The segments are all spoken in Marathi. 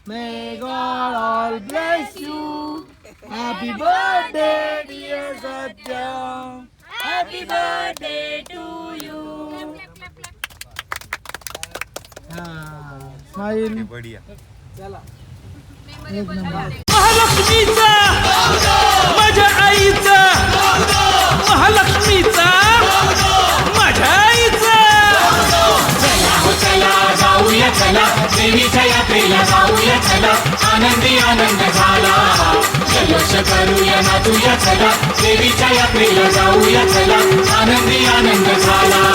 May God all bless you. Happy birthday, dear Satya. Happy birthday to you. Smile बढ़िया. चला एक नंबर. महालक्ष्मीचा माझ्या आईचा महालक्ष्मीचा माझ्या आईचा चला हो चला जाऊया चला देवीच्या यात्रेला जाऊया चला आनंदी आनंद झाला जल्लोष करूया नाचूया चला देवीच्या यात्रेला जाऊया चला आनंदी आनंद झाला.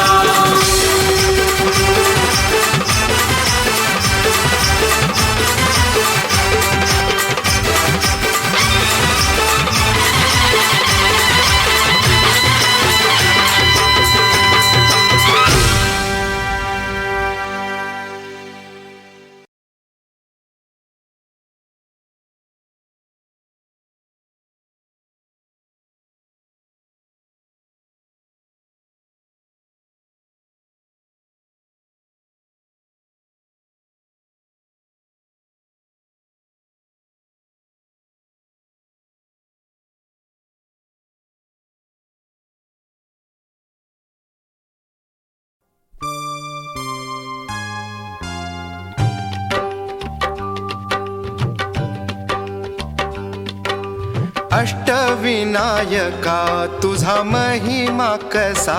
अष्टविनायका तुझा महिमा कसा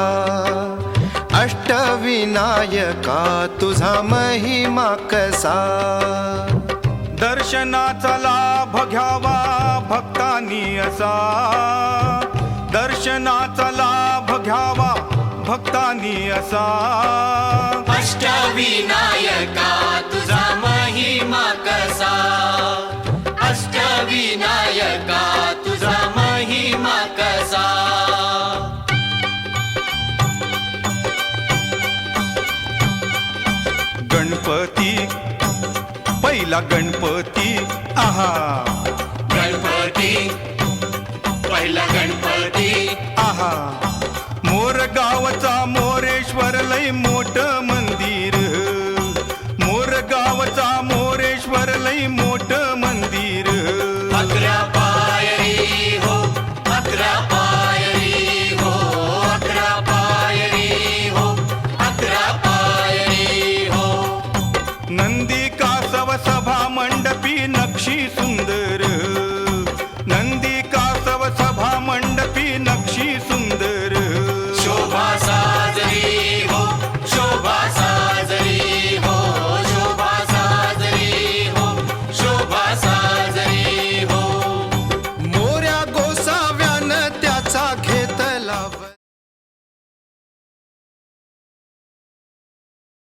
अष्टविनायका तुझा महिमा कसा दर्शनाचा लाभ घ्यावा भक्तांनी असा दर्शनाचा लाभ घ्यावा भक्तांनी असा अष्टविनायका तुझा महिमा कसा अष्टविनायका तुझा महिमा कसा. गणपती पहिला गणपती आहा गणपती पहिला गणपती आहा मोर गावचा मोरेश्वर लय मोठ मंदिर मोर गावचा मोरेश्वर लय मोठ मंदिर 11 पायरी हो 11 पायरी हो 11 पायरी हो 11 पायरी हो. नंदी कासव सभा मंडपी नक्षी सुंदर